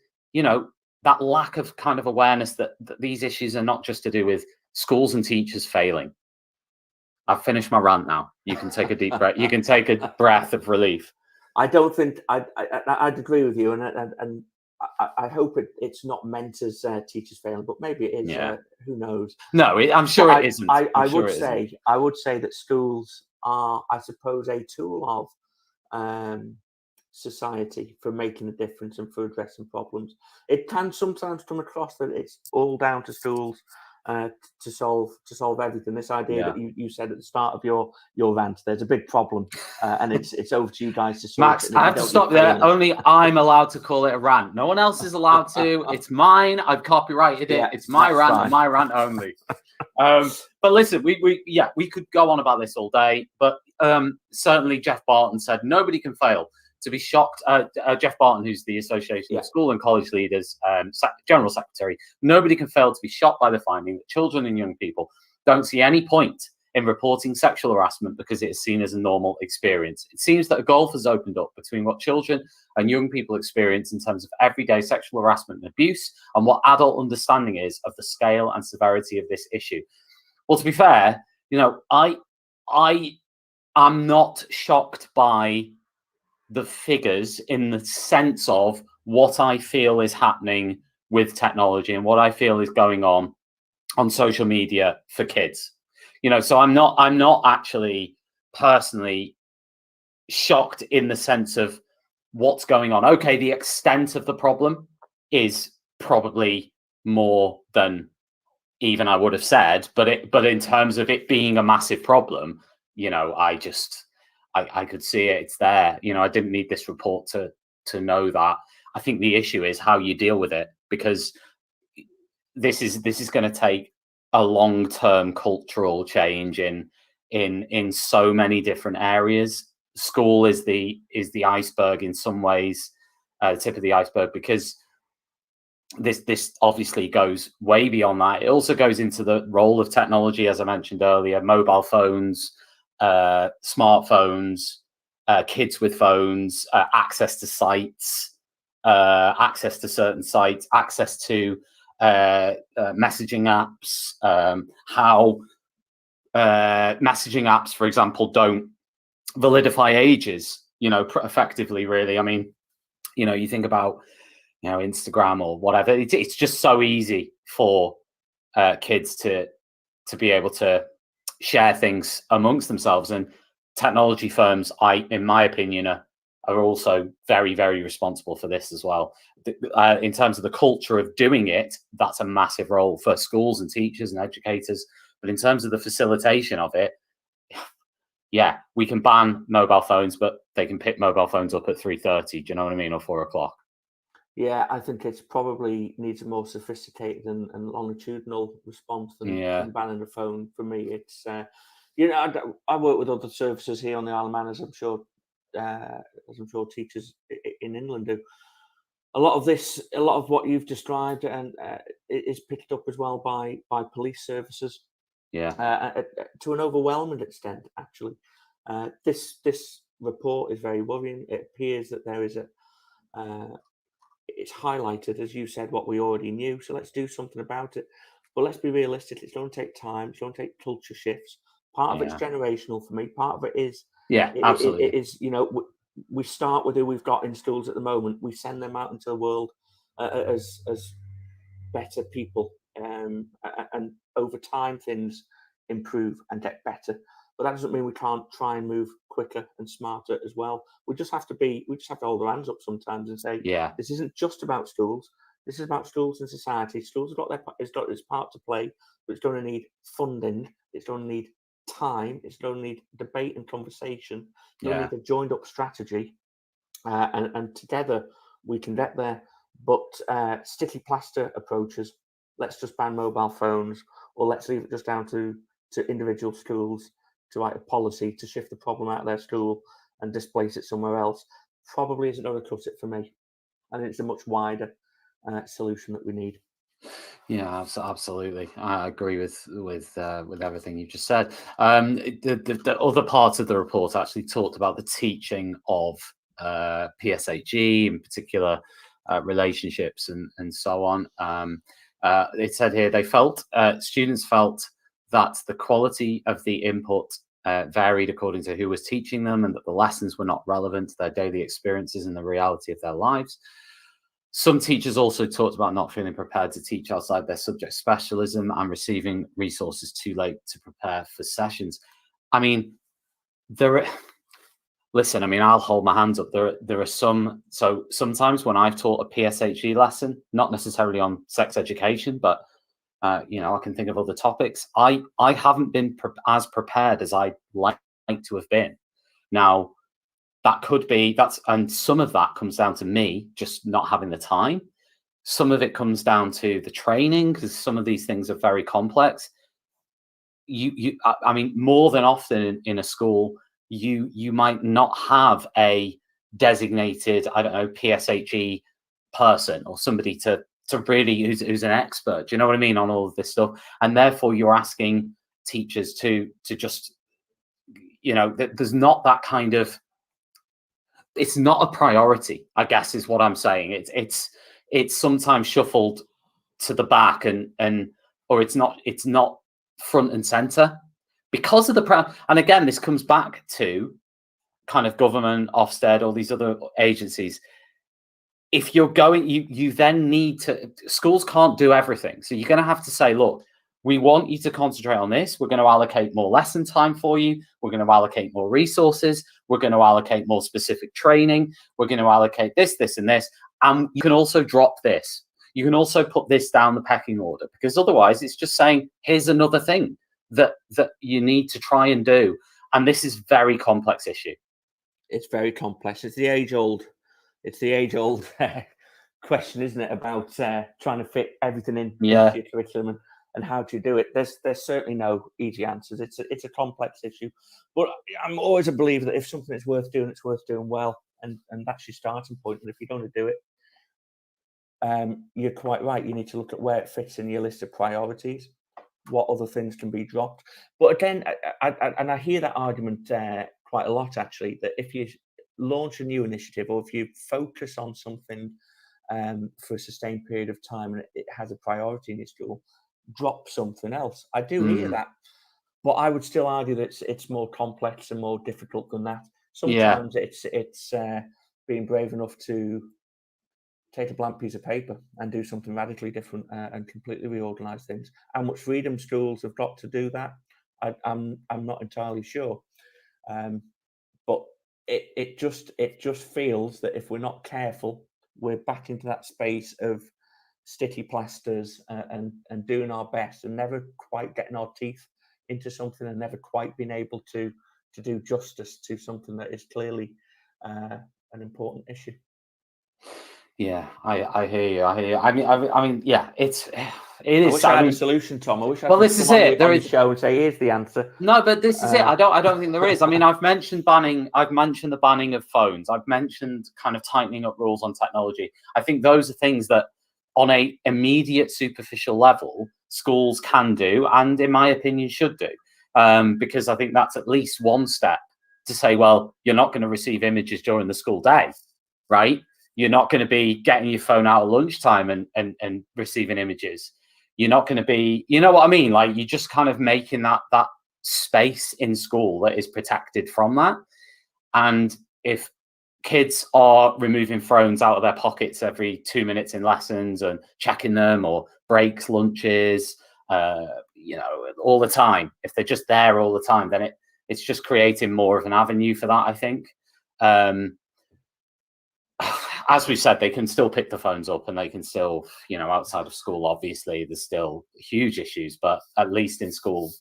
that lack of kind of awareness that these issues are not just to do with schools and teachers failing. I've finished my rant now. You can take a deep breath. You can take a breath of relief. I don't think I'd agree with you, and I hope it's not meant as teachers failing, but maybe it is. Yeah. Who knows? No, I'm sure it isn't. I would say that schools are, I suppose, a tool of society for making a difference and for addressing problems. It can sometimes come across that it's all down to schools. to solve everything. This idea that Yeah. you said at the start of your rant, there's a big problem, and it's over to you guys to solve Max, it. I have to stop there. Only I'm allowed to call it a rant. No one else is allowed to. It's mine. I've copyrighted it. Yeah, It's my that's rant fine. and my rant only. But listen, we could go on about this all day. But certainly Jeff Barton said nobody can fail to be shocked. Jeff Barton, who's the Association of School and College Leaders General Secretary, nobody can fail to be shocked by the finding that children and young people don't see any point in reporting sexual harassment because it is seen as a normal experience. It seems that a gulf has opened up between what children and young people experience in terms of everyday sexual harassment and abuse and what adult understanding is of the scale and severity of this issue. Well, to be fair, I am not shocked by the figures in the sense of what I feel is happening with technology and what I feel is going on social media for kids. So I'm not actually personally shocked in the sense of what's going on. Okay, the extent of the problem is probably more than even I would have said, but in terms of it being a massive problem, I could see it. It's there. I didn't need this report to know that. I think the issue is how you deal with it, because this is going to take a long-term cultural change in so many different areas. School is the iceberg in some ways, the tip of the iceberg, because this obviously goes way beyond that. It also goes into the role of technology, as I mentioned earlier, mobile phones, smartphones, kids with phones, access to sites, access to certain sites, access to messaging apps, how messaging apps, for example, don't validify ages, effectively, really. I mean, you think about, Instagram or whatever, it's just so easy for kids to be able to share things amongst themselves, and technology firms, in my opinion, are also very, very responsible for this as well. In terms of the culture of doing it, that's a massive role for schools and teachers and educators. But in terms of the facilitation of it, yeah, we can ban mobile phones, but they can pick mobile phones up at 3:30. Do you know what I mean? Or 4 o'clock. Yeah, I think it's probably needs a more sophisticated and longitudinal response than banning the phone. For me, it's I work with other services here on the Isle of Man, as I'm sure teachers in England do. A lot of what you've described and is picked up as well by police services. Yeah, to an overwhelming extent, actually. This report is very worrying. It appears that there is it's highlighted, as you said, what we already knew. So let's do something about it. But let's be realistic. It's going to take time. It's going to take culture shifts. Part of it's generational for me. Part of it is absolutely. It is we start with who we've got in schools at the moment. We send them out into the world as better people, and over time things improve and get better. But that doesn't mean we can't try and move quicker and smarter as well. We just have to hold our hands up sometimes and say, this isn't just about schools. This is about schools and society. Schools have got its part to play, but it's going to need funding. It's going to need time. It's going to need debate and conversation. It's going to need a joined up strategy, and together we can get there. But sticky plaster approaches, let's just ban mobile phones, or let's leave it just down to individual schools to write a policy to shift the problem out of their school and displace it somewhere else, probably isn't going to cut it for me. I think it's a much wider solution that we need. Yeah, absolutely. I agree with everything you just said. The other part of the report actually talked about the teaching of PSHE, in particular relationships and so on. It said here students felt that the quality of the input varied according to who was teaching them, and that the lessons were not relevant to their daily experiences and the reality of their lives. Some teachers also talked about not feeling prepared to teach outside their subject specialism and receiving resources too late to prepare for sessions. I mean, I'll hold my hands up. There are some. So sometimes when I've taught a PSHE lesson, not necessarily on sex education, but I can think of other topics. I haven't been as prepared as I'd like to have been. Now, that could be and some of that comes down to me just not having the time. Some of it comes down to the training, because some of these things are very complex. I mean, more than often in a school, you might not have a designated, I don't know, PSHE person or somebody to really who's an expert. Do you know what I mean on all of this stuff? And therefore, you're asking teachers to just, there's not that kind of. It's not a priority, I guess, is what I'm saying. It's sometimes shuffled to the back or it's not front and center because of and again, this comes back to kind of government, Ofsted, all these other agencies. If you're going, you then need to, schools can't do everything. So you're going to have to say, look, we want you to concentrate on this. We're going to allocate more lesson time for you. We're going to allocate more resources. We're going to allocate more specific training. We're going to allocate this, this, and this. And you can also drop this. You can also put this down the pecking order, because otherwise it's just saying, here's another thing that you need to try and do. And this is a very complex issue. It's very complex. It's the age-old question, isn't it, about trying to fit everything into your curriculum and how do you do it? There's certainly no easy answers. It's a complex issue, but I'm always a believer that if something is worth doing, it's worth doing well, and that's your starting point. And if you're going to do it, you're quite right. You need to look at where it fits in your list of priorities, what other things can be dropped. But again, I hear that argument quite a lot, actually, that if you launch a new initiative or if you focus on something for a sustained period of time and it has a priority in your school, drop something else. I do hear that, but I would still argue that it's more complex and more difficult than that. Sometimes it's being brave enough to take a blank piece of paper and do something radically different and completely reorganize things. How much freedom schools have got to do that, I'm not entirely sure. But it just feels that if we're not careful, we're back into that space of sticky plasters and doing our best and never quite getting our teeth into something and never quite being able to do justice to something that is clearly an important issue. Yeah, I hear you. I mean, yeah, it is. I wish I had a solution, Tom. I wish I could this is it. There is show and say, here's the answer. No, but this is it. I don't think there is. I mean, I've mentioned banning. I've mentioned the banning of phones. I've mentioned kind of tightening up rules on technology. I think those are things that, on a immediate superficial level, schools can do, and in my opinion, should do, because I think that's at least one step to say, well, you're not going to receive images during the school day, right? You're not going to be getting your phone out at lunchtime and receiving images. You're not going to be, you know what I mean? Like, you're just kind of making that space in school that is protected from that. And if kids are removing phones out of their pockets every 2 minutes in lessons and checking them, or breaks, lunches, all the time, if they're just there all the time, then it's just creating more of an avenue for that, I think. As we said, they can still pick the phones up and they can still, outside of school, obviously, there's still huge issues, but at least in school,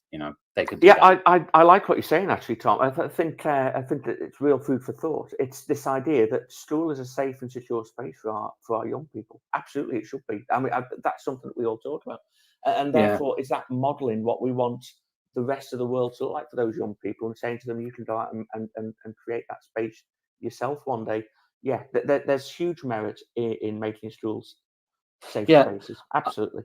they could do that. I like what you're saying, actually, Tom. I think that it's real food for thought. It's this idea that school is a safe and secure space for our young people. Absolutely, it should be. I mean, that's something that we all talk about. And therefore, is that modelling what we want the rest of the world to look like for those young people, and saying to them, you can go out and create that space yourself one day. Yeah, there's huge merit in making schools safe spaces. Absolutely.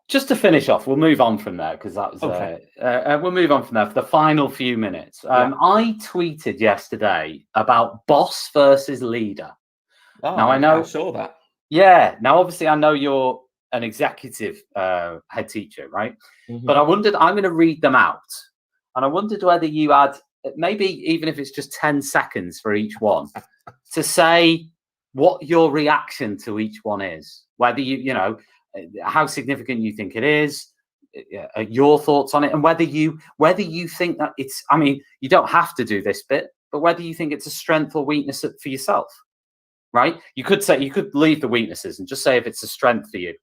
Just to finish off, we'll move on from there, because that was okay. We'll move on from there for the final few minutes. I tweeted yesterday about boss versus leader. Oh, now I saw that. Yeah. Now, obviously, I know you're an executive head teacher, right? Mm-hmm. But I'm going to read them out, and I wondered whether you had, maybe even if it's just 10 seconds for each one, to say what your reaction to each one is, whether how significant you think it is, your thoughts on it, and whether you think that it's, I mean, you don't have to do this bit, but whether you think it's a strength or weakness for yourself, right? You could leave the weaknesses and just say if it's a strength for you.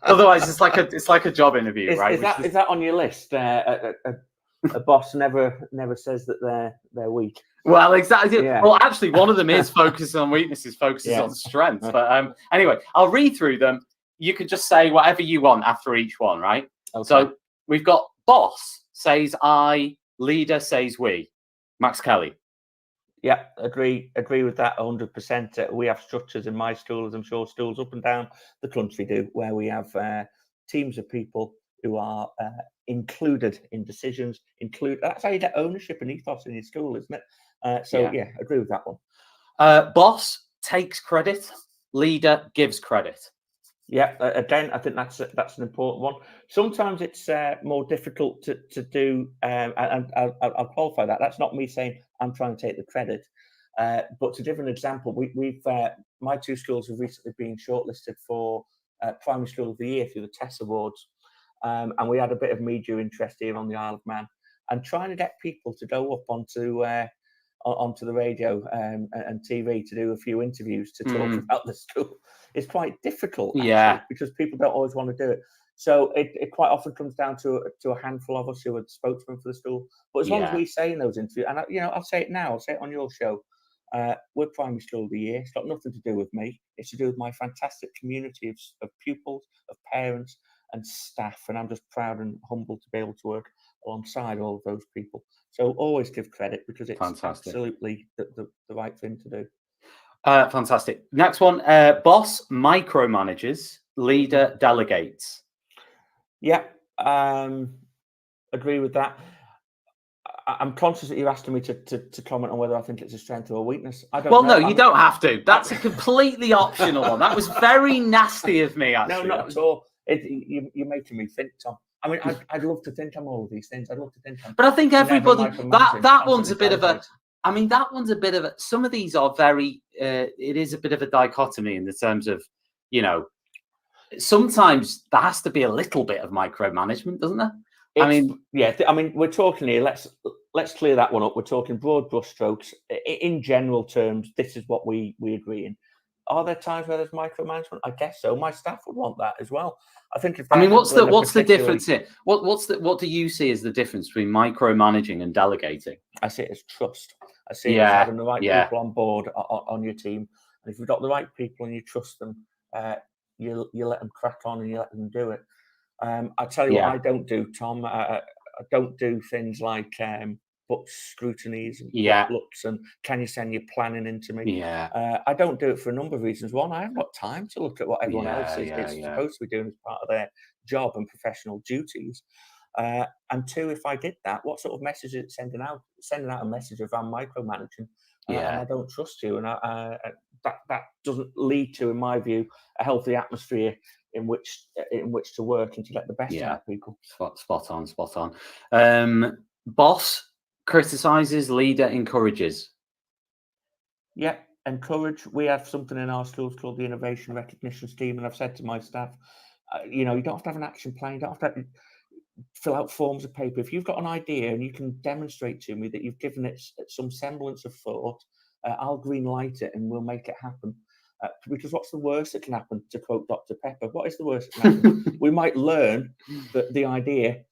Otherwise, it's like a job interview, right? Is that on your list? A boss never says that they're weak. Well, exactly. Yeah. Well, actually, one of them is focuses on weaknesses, focuses on strengths. But anyway, I'll read through them. You can just say whatever you want after each one, right? Okay. So we've got boss says I, leader says we. Max Kelly. Yeah, agree with that 100%. We have structures in my school, as I'm sure schools up and down the country do, where we have teams of people who are included in decisions. That's how you get ownership and ethos in your school, isn't it? Yeah, agree with that one. Boss takes credit, leader gives credit. Yeah, again, I think that's an important one. Sometimes it's more difficult to do, and I'll qualify that. That's not me saying I'm trying to take the credit, but to give an example, we've my two schools have recently been shortlisted for Primary School of the Year through the TESS Awards, and we had a bit of media interest here on the Isle of Man, and trying to get people to go up onto the radio and TV to do a few interviews to talk about the school is quite difficult, actually, because people don't always want to do it. So it quite often comes down to a handful of us who are spokesmen for the school. But as long as we say in those interviews, and I'll say it now, I'll say it on your show, we're Primary School of the Year. It's got nothing to do with me. It's to do with my fantastic community of pupils, of parents and staff. And I'm just proud and humbled to be able to work alongside all of those people. So always give credit, because it's absolutely the right thing to do. Fantastic. Next one, boss micromanages, leader delegates. Yeah, agree with that. I'm conscious that you're asking me to comment on whether I think it's a strength or a weakness. I don't know. No, you don't have to. That's a completely optional one. That was very nasty of me, actually. No, not at all. You're making me think, Tom. I mean, I'd love to think I'm all of these things. I'd love to think I'm. But I think everybody, that one's a bit of a, I mean, that one's a bit of a, some of these are very, it is a bit of a dichotomy in the terms of, sometimes there has to be a little bit of micromanagement, doesn't there? We're talking here, let's clear that one up. We're talking broad brushstrokes. In general terms, this is what we agree in. Are there times where there's micromanagement? I guess so. My staff would want that as well. I think if what's the difference here? What do you see as the difference between micromanaging and delegating? I see it as trust. I see it as having the right people on board on your team. And if you've got the right people and you trust them, you let them crack on and you let them do it. I tell you what I don't do, Tom. I don't do things like book scrutinies and looks and can you send your planning into me? I don't do it for a number of reasons. One, I haven't got time to look at what everyone else is supposed to be doing as part of their job and professional duties. And two, if I did that, what sort of message is it sending out? Sending out a message of I'm micromanaging, and I don't trust you, and that doesn't lead to, in my view, a healthy atmosphere in which to work and to get the best out of people. Spot on. Boss criticizes, leader encourages. Yeah, encourage. We have something in our schools called the Innovation Recognition Scheme, and I've said to my staff, you don't have to have an action plan. You don't have to fill out forms of paper. If you've got an idea and you can demonstrate to me that you've given it some semblance of thought, I'll green light it and we'll make it happen. Because what's the worst that can happen, to quote Dr. Pepper? What is the worst that can happen? We might learn that the idea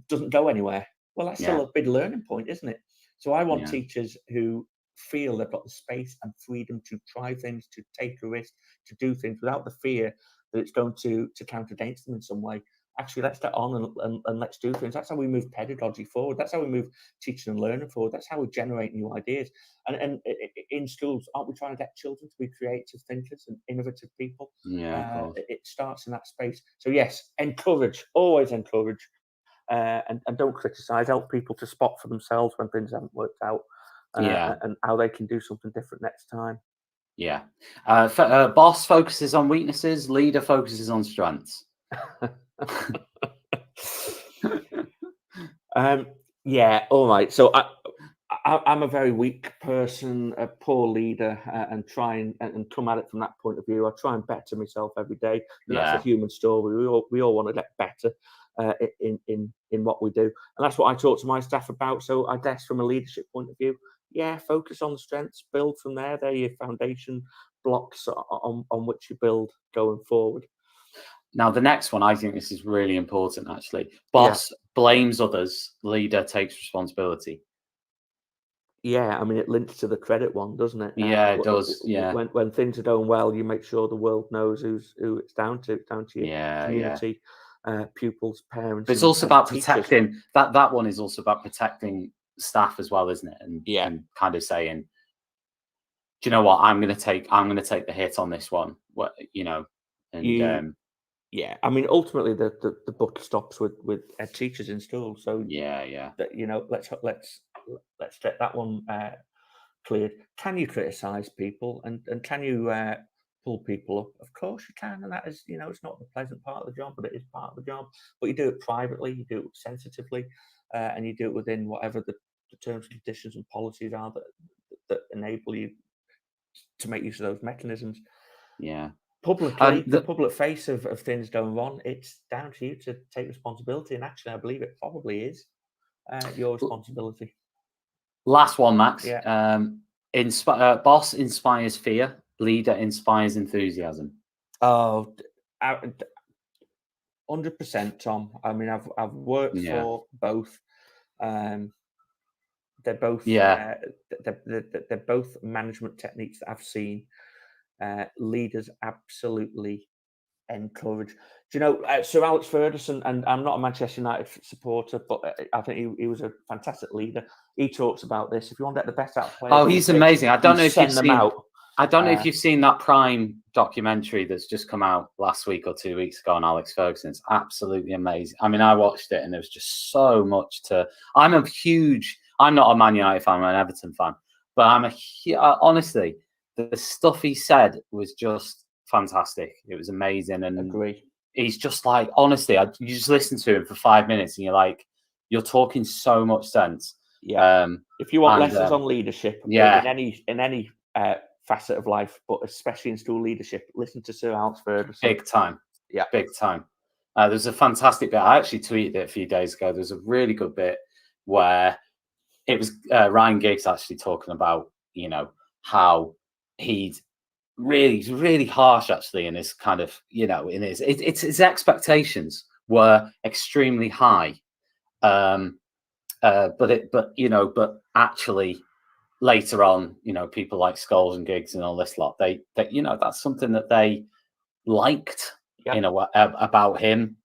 doesn't go anywhere. Well, that's still a big learning point, isn't it? So I want teachers who feel they've got the space and freedom to try things, to take a risk, to do things without the fear that it's going to count against them in some way. Actually, let's get on and let's do things. That's how we move pedagogy forward. That's how we move teaching and learning forward. That's how we generate new ideas. And in schools, aren't we trying to get children to be creative thinkers and innovative people? It starts in that space. So yes, encourage, always encourage, and don't criticize. Help people to spot for themselves when things haven't worked out, and how they can do something different next time. Boss focuses on weaknesses. Leader focuses on strengths. All right. So I'm a very weak person, a poor leader, and try and come at it from that point of view. I try and better myself every day. And that's a human story. We all want to get better in what we do, and that's what I talk to my staff about. So I guess from a leadership point of view, focus on the strengths, build from there. They're your foundation blocks on which you build going forward. Now, the next one, I think this is really important, actually. Boss blames others, leader takes responsibility. Yeah, I mean, it links to the credit one, doesn't it? Yeah, it does. Yeah. When things are going well, you make sure the world knows who it's down to. It's down to your community, pupils, parents. But it's also about teachers. protecting. That one is also about protecting staff as well, isn't it? And kind of saying, do you know what? I'm going to take the hit on this one. What and yeah, I mean, ultimately the buck stops with teachers in school. So let's get that one cleared. Can you criticise people and can you pull people up? Of course you can, and that is, it's not the pleasant part of the job, but it is part of the job. But you do it privately, you do it sensitively, and you do it within whatever the terms and conditions and policies are that enable you to make use of those mechanisms. Yeah. Publicly, the public face of things going wrong, it's down to you to take responsibility. And actually, I believe it probably is your responsibility. Last one, Max. Yeah. Boss inspires fear, leader inspires enthusiasm. Oh, 100%, Tom. I mean, I've worked for both. They're both they're both management techniques that I've seen. Leaders absolutely encourage. Do you know Sir Alex Ferguson? And I'm not a Manchester United supporter, but I think he was a fantastic leader. He talks about this. If you want to get the best out of players, oh, he's amazing. I don't know if you've seen. I don't know if you've seen that Prime documentary that's just come out last week or 2 weeks ago on Alex Ferguson. It's absolutely amazing. I mean, I watched it and there was just so much to. I'm not a Man United fan. I'm an Everton fan, but honestly. The stuff he said was just fantastic. It was amazing. And agree. He's just like, honestly, you just listen to him for 5 minutes and you're talking so much sense. Yeah. If you want lessons on leadership in any facet of life, but especially in school leadership, listen to Sir Alex Ferguson. Big time. Yeah. Big time. There's a fantastic bit. I actually tweeted it a few days ago. There's a really good bit where it was Ryan Giggs actually talking about, how he's really harsh actually in his kind of in his expectations were extremely high, but actually later on people like Scholes and Giggs and all this lot, they that's something that they liked in a way about him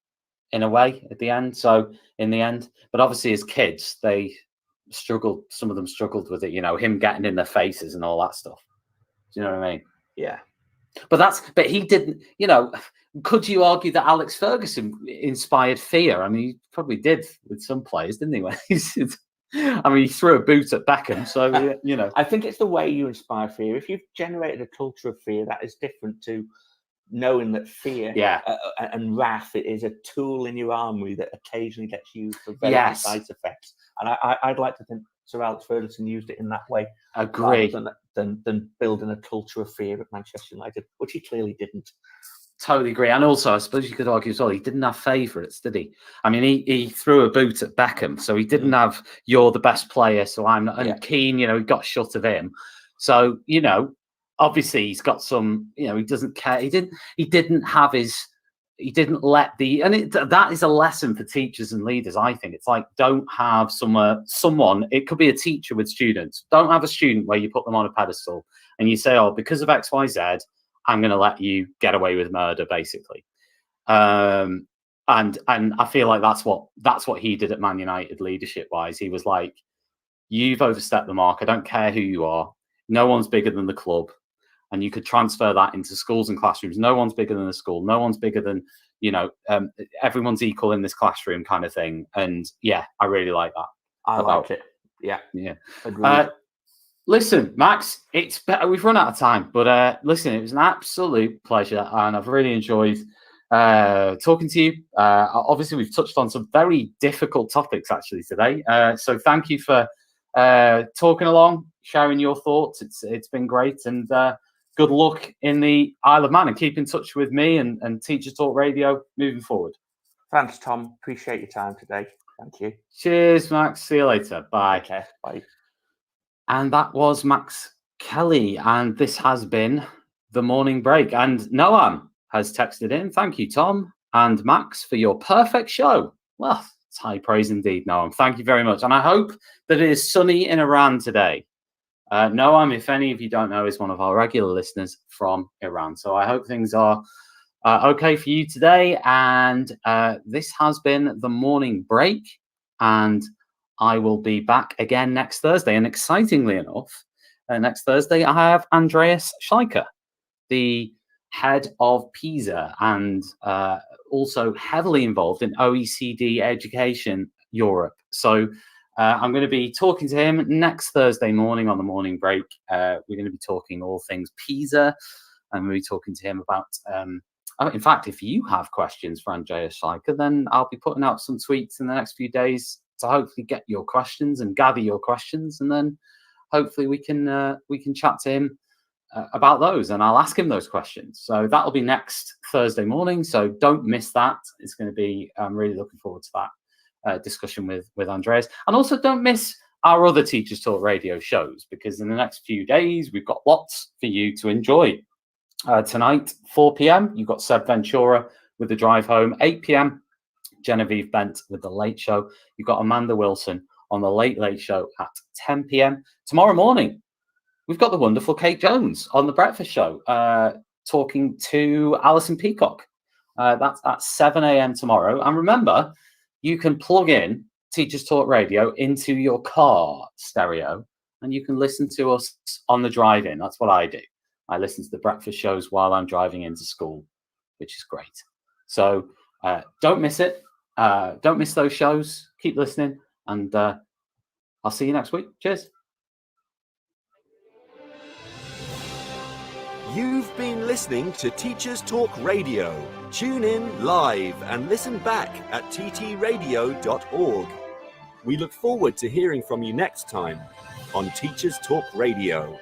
in a way at the end. So in the end, but obviously as kids they struggled. Some of them struggled with it. Him getting in their faces and all that stuff. Do you know what I mean? Yeah. But he didn't, could you argue that Alex Ferguson inspired fear? I mean, he probably did with some players, didn't he? He threw a boot at Beckham. So, I think it's the way you inspire fear. If you've generated a culture of fear, that is different to knowing that fear and wrath is a tool in your armory that occasionally gets used for very precise effects. And I'd like to think Sir Alex Ferguson used it in that way. Agree. Than building a culture of fear at Manchester United, which he clearly didn't. Totally agree. And also, I suppose you could argue as well, he didn't have favourites, did he? I mean, he threw a boot at Beckham, so he didn't have, you're the best player, so I'm not. And Keane, he got shut of him. So, obviously he's got some, he doesn't care. He didn't have his, he didn't let that is a lesson for teachers and leaders. I think it's like, don't have someone, it could be a teacher with students. Don't have a student where you put them on a pedestal and you say, oh, because of X, Y, Z, I'm going to let you get away with murder, basically. And I feel like that's what he did at Man United leadership wise. He was like, you've overstepped the mark. I don't care who you are. No one's bigger than the club. And you could transfer that into schools and classrooms. No one's bigger than the school. No one's bigger than, everyone's equal in this classroom kind of thing. And I really like that. I like it. Yeah. Listen, Max, it's better. We've run out of time, but listen, it was an absolute pleasure. And I've really enjoyed talking to you. Obviously, we've touched on some very difficult topics actually today. So thank you for talking along, sharing your thoughts. It's been great. And good luck in the Isle of Man, and keep in touch with me and Teacher Talk Radio moving forward. Thanks, Tom. Appreciate your time today. Thank you. Cheers, Max. See you later. Bye. Okay. Bye. And that was Max Kelly. And this has been the morning break. And Noam has texted in. Thank you, Tom and Max, for your perfect show. Well, it's high praise indeed, Noam. Thank you very much. And I hope that it is sunny in Iran today. Noam, if any of you don't know, is one of our regular listeners from Iran. So I hope things are okay for you today. And this has been the morning break. And I will be back again next Thursday. And excitingly enough, next Thursday, I have Andreas Schleicher, the head of PISA and also heavily involved in OECD education Europe. So I'm going to be talking to him next Thursday morning on the morning break. We're going to be talking all things PISA, and we'll be talking to him about, in fact, if you have questions for Andreas Schleicher, then I'll be putting out some tweets in the next few days to hopefully get your questions and gather your questions, and then hopefully we can chat to him about those, and I'll ask him those questions. So that'll be next Thursday morning. So don't miss that. It's going to be. I'm really looking forward to that discussion with Andreas, and also don't miss our other Teachers Talk Radio shows, because in the next few days we've got lots for you to enjoy. Tonight, 4 p.m. you've got Seb Ventura with The Drive Home. 8 p.m. Genevieve Bent with The Late Show. You've got Amanda Wilson on The Late Late Show at 10 p.m. Tomorrow morning, we've got the wonderful Kate Jones on The Breakfast Show, talking to Alison Peacock. That's at 7 a.m. tomorrow. And remember, you can plug in Teachers Talk Radio into your car stereo, and you can listen to us on the drive-in. That's what I do. I listen to the breakfast shows while I'm driving into school, which is great. So don't miss it. Don't miss those shows. Keep listening, and I'll see you next week. Cheers. You've been listening to Teachers Talk Radio. Tune in live and listen back at ttradio.org. We look forward to hearing from you next time on Teachers Talk Radio.